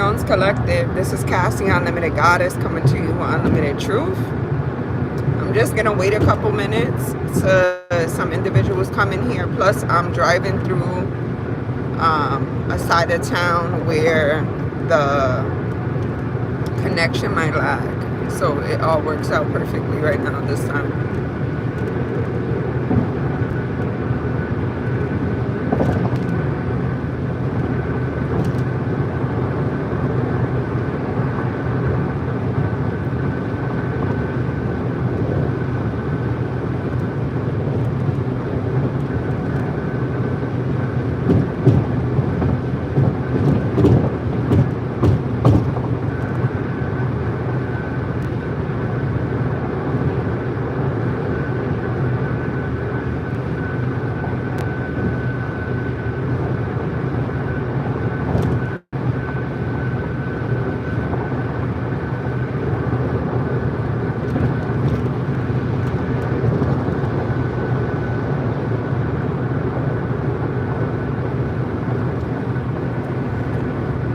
Jones Collective. This is Cassie, Unlimited Goddess, coming to you with Unlimited Truth. I'm just going to wait a couple minutes to some individuals come in here. Plus, I'm driving through a side of town where the connection might lag. So it all works out perfectly right now this time.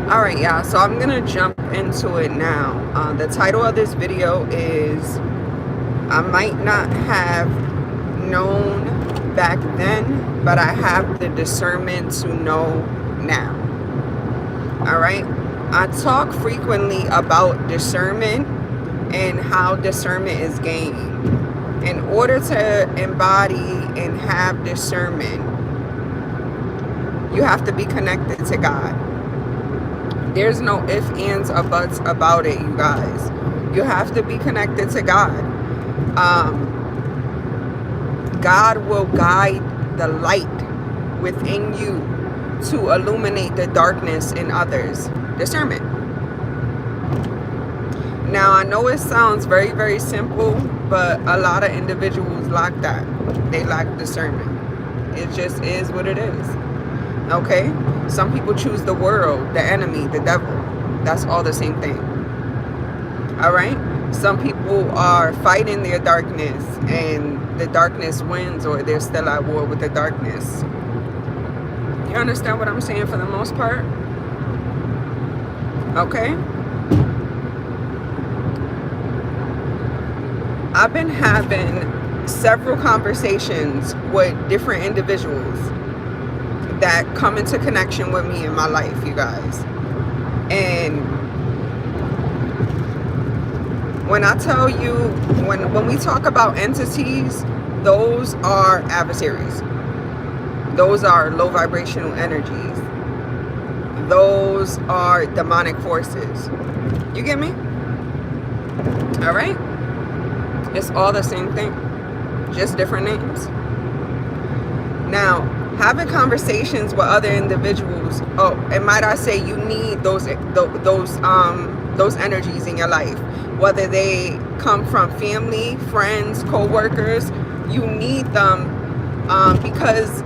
Alright, y'all, so I'm gonna jump into it now. The title of this video is I might not have known back then, but I have the discernment to know now. Alright, I talk frequently about discernment and how discernment is gained. In order to embody and have discernment, you have to be connected to God. There's no ifs, ands, or buts about it, you guys. You have to be connected to God. God will guide the light within you to illuminate the darkness in others. Discernment. Now, I know it sounds very, very simple, but a lot of individuals lack that. They lack discernment. It just is what it is. Okay? Some people choose the world, the enemy, the devil. That's all the same thing. Alright? Some people are fighting their darkness and the darkness wins, or they're still at war with the darkness. You understand what I'm saying for the most part? Okay? I've been having several conversations with different individuals that come into connection with me in my life, you guys. And when I tell you, when we talk about entities, those are adversaries. Those are low vibrational energies. Those are demonic forces. You get me? All right? It's all the same thing, just different names. Now, having conversations with other individuals, and might I say, you need those energies in your life, whether they come from family, friends, co-workers. You need them because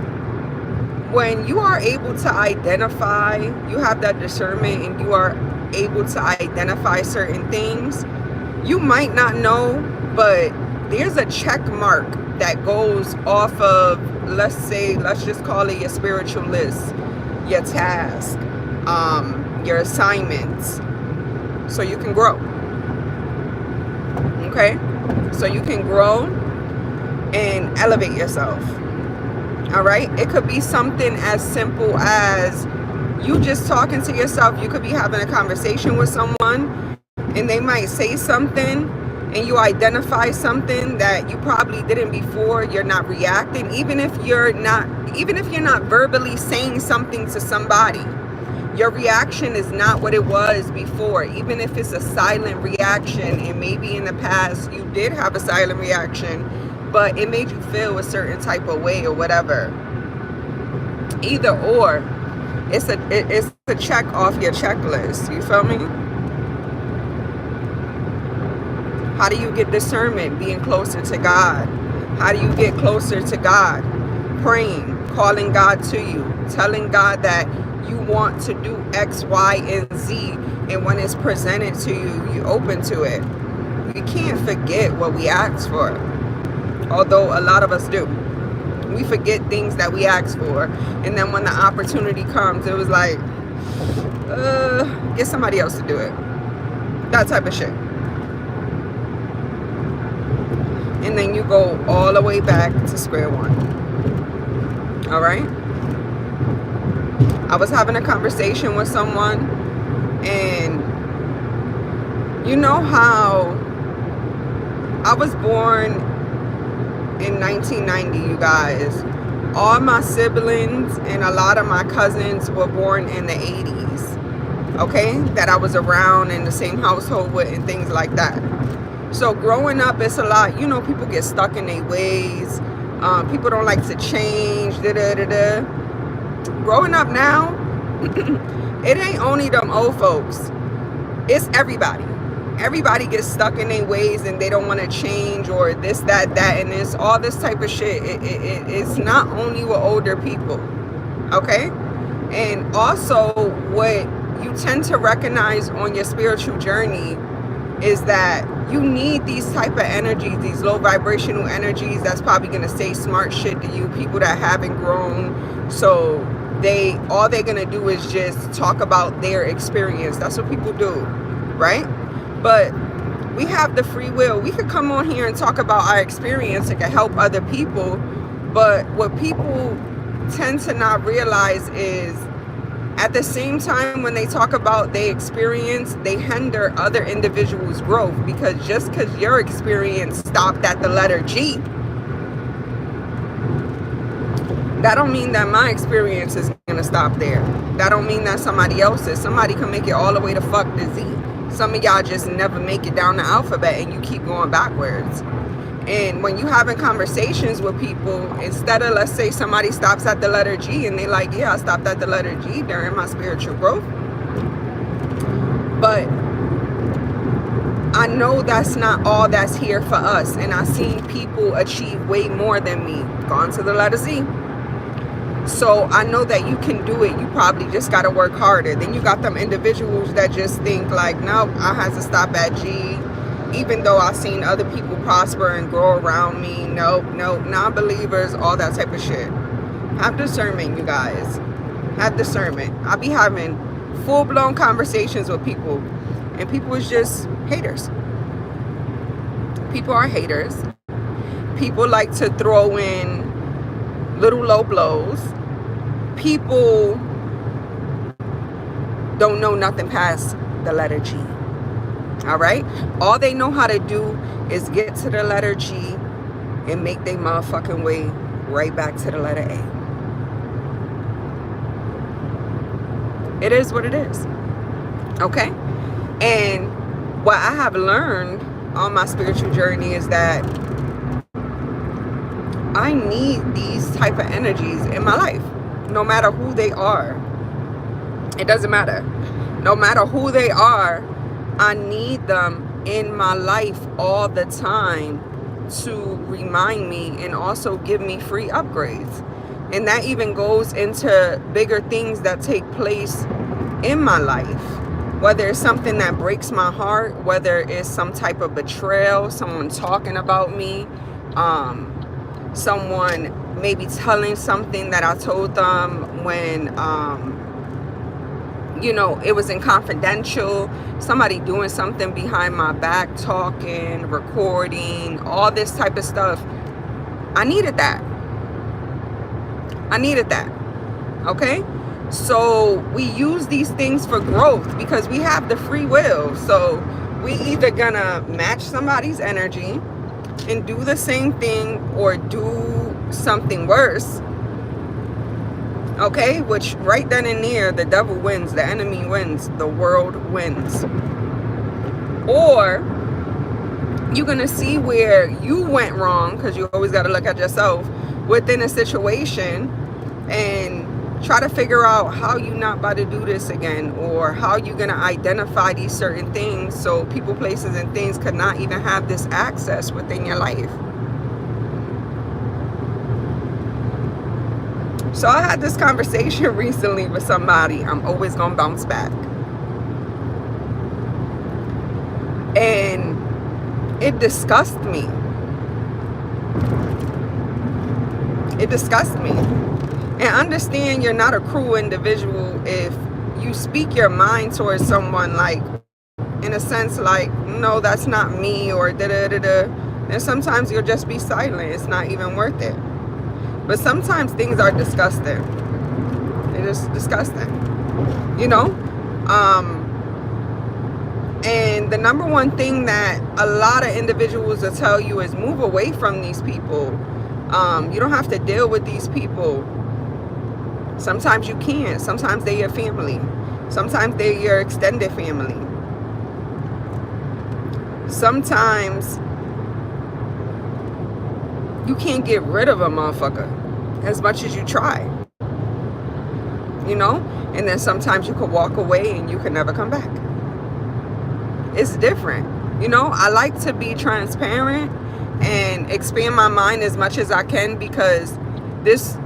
when you are able to identify, you have that discernment and you are able to identify certain things, you might not know, but there's a check mark that goes off of, let's just call it your spiritual list, your task, your assignments, so you can grow. Okay? So you can grow and elevate yourself. All right? It could be something as simple as you just talking to yourself. You could be having a conversation with someone and they might say something and you identify something that you probably didn't before. You're not reacting, even if you're not verbally saying something to somebody. Your reaction is not what it was before, even if it's a silent reaction, and maybe in the past you did have a silent reaction, but it made you feel a certain type of way or whatever. Either or, it's a check off your checklist. You feel me? How do you get discernment? Being closer to God. How do you get closer to God? Praying, calling God to you, telling God that you want to do X, Y, and Z, and when it's presented to you, you're open to it. You can't forget what we asked for, although a lot of us do. We forget things that we asked for, and then when the opportunity comes, it was like, Get somebody else to do it. That type of shit. And then you go all the way back to square one. All right? I was having a conversation with someone, and you know how I was born in 1990, you guys. All my siblings and a lot of my cousins were born in the 80s, okay? That I was around in the same household with and things like that. So growing up, it's a lot, you know, people get stuck in their ways. People don't like to change, da-da-da-da. Growing up now, it ain't only them old folks. It's everybody. Everybody gets stuck in their ways and they don't want to change, or this, that, and this, all this type of shit. It's not only with older people, okay? And also what you tend to recognize on your spiritual journey is that you need these type of energies, these low vibrational energies that's probably going to say smart shit to you, people that haven't grown. So all they're going to do is just talk about their experience. That's what people do, right? But we have the free will. We could come on here and talk about our experience. It can help other people. But what people tend to not realize is at the same time when they talk about their experience, they hinder other individuals' growth, because just because your experience stopped at the letter G, that don't mean that my experience is going to stop there. That don't mean that somebody else's. Somebody can make it all the way to fuck the Z. Some of y'all just never make it down the alphabet and you keep going backwards. And when you having conversations with people, instead of, let's say somebody stops at the letter G and they like, yeah, I stopped at the letter G during my spiritual growth. But I know that's not all that's here for us. And I've seen people achieve way more than me, gone to the letter Z. So I know that you can do it. You probably just got to work harder. Then you got them individuals that just think like, no, I have to stop at G. Even though I've seen other people prosper and grow around me. Nope, non-believers, all that type of shit. Have discernment, you guys. Have discernment. I be having full-blown conversations with people, and people is just haters. People are haters. People like to throw in little low blows. People don't know nothing past the letter G. All right? All they know how to do is get to the letter G and make their motherfucking way right back to the letter A. It is what it is. Okay? And what I have learned on my spiritual journey is that I need these type of energies in my life, no matter who they are. It doesn't matter. No matter who they are, I need them in my life all the time to remind me and also give me free upgrades. And that even goes into bigger things that take place in my life. Whether it's something that breaks my heart, whether it's some type of betrayal, someone talking about me, someone maybe telling something that I told them when, you know, it was in confidential, somebody doing something behind my back, talking, recording, all this type of stuff. I needed that. Okay? So we use these things for growth because we have the free will. So we either gonna match somebody's energy and do the same thing or do something worse. Okay, which right then and there, the devil wins, the enemy wins, the world wins. Or you're going to see where you went wrong, because you always got to look at yourself within a situation and try to figure out how you're not about to do this again, or how you're going to identify these certain things so people, places, and things could not even have this access within your life. So I had this conversation recently with somebody. I'm always going to bounce back. And it disgusted me. And understand you're not a cruel individual if you speak your mind towards someone, like, in a sense, like, no, that's not me, or da-da-da-da, and sometimes you'll just be silent. It's not even worth it. But sometimes things are disgusting. They're just disgusting, you know? And the number one thing that a lot of individuals will tell you is move away from these people. You don't have to deal with these people. Sometimes you can't. Sometimes they're your family. Sometimes they're your extended family. Sometimes you can't get rid of a motherfucker as much as you try. You know? And then sometimes you could walk away and you could never come back. It's different. You know, I like to be transparent and expand my mind as much as I can, because this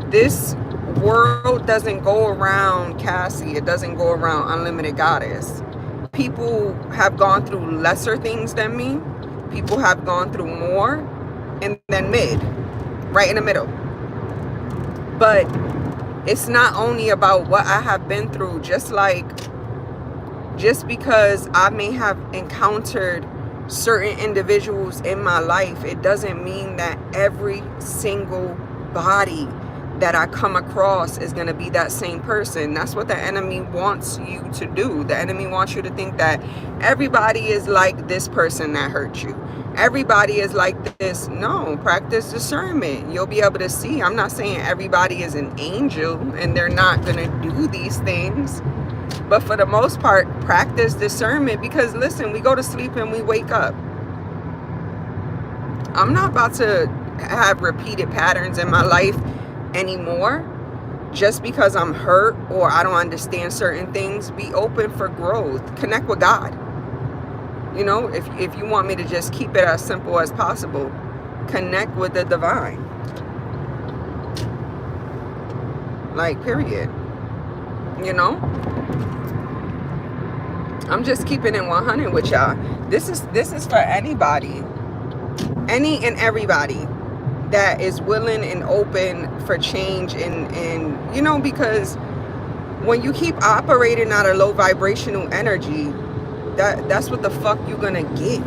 world doesn't go around Cassie. It doesn't go around Unlimited Goddess. People have gone through lesser things than me. People have gone through more, and then mid, right in the middle. But it's not only about what I have been through. Just because I may have encountered certain individuals in my life, it doesn't mean that every single body that I come across is going to be that same person. That's what the enemy wants you to do. The enemy wants you to think that everybody is like this person that hurt you. Everybody is like this. No, practice discernment. You'll be able to see. I'm not saying everybody is an angel and they're not going to do these things. But for the most part, practice discernment, because listen, we go to sleep and we wake up. I'm not about to have repeated patterns in my life anymore just because I'm hurt or I don't understand certain things. Be open for growth. Connect with God. You know, if you want me to just keep it as simple as possible, connect with the divine. Like, period. You know? I'm just keeping it 100 with y'all. This is for anybody. Any and everybody that is willing and open for change, and you know, because when you keep operating at a low vibrational energy, that's what the fuck you're gonna get.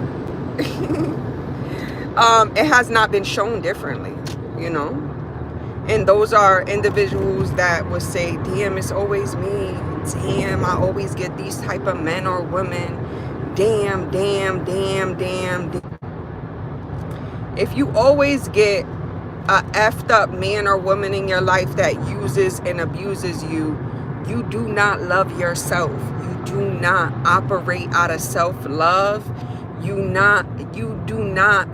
It has not been shown differently, you know. And those are individuals that would say, damn, it's always me. Damn, I always get these type of men or women. Damn, damn, damn, damn, damn. If you always get a effed up man or woman in your life that uses and abuses you, you do not love yourself. You do not operate out of self-love. You do not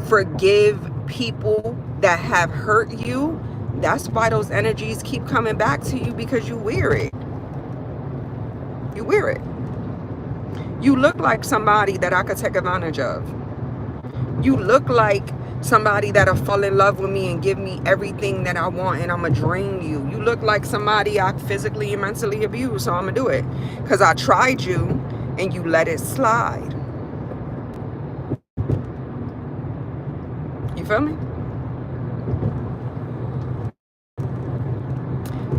forgive people that have hurt you. That's why those energies keep coming back to you, because you wear it. You wear it. You look like somebody that I could take advantage of. You look like somebody that'll fall in love with me and give me everything that I want, and I'm gonna drain you. You look like somebody I physically and mentally abuse, so I'm gonna do it because I tried you and you let it slide. You feel me?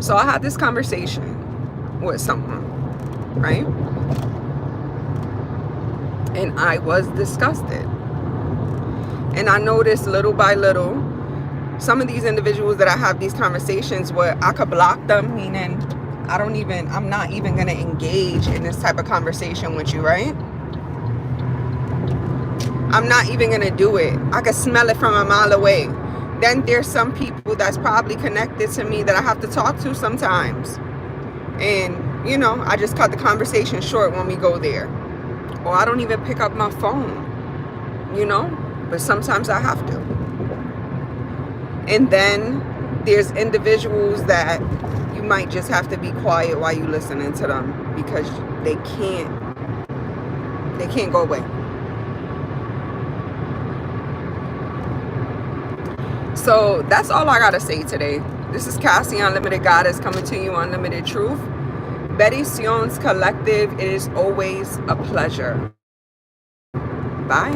So I had this conversation with someone, right? And I was disgusted. And I noticed little by little, some of these individuals that I have these conversations with, I could block them, meaning I'm not even going to engage in this type of conversation with you, right? I'm not even going to do it. I could smell it from a mile away. Then there's some people that's probably connected to me that I have to talk to sometimes. And, you know, I just cut the conversation short when we go there. Or I don't even pick up my phone, you know? But sometimes I have to. And then there's individuals that you might just have to be quiet while you're listening to them, because they can't go away. So that's all I gotta say today. This is Cassie, Unlimited Goddess, coming to you on Unlimited Truth. Bendiciones Collective, it is always a pleasure. Bye.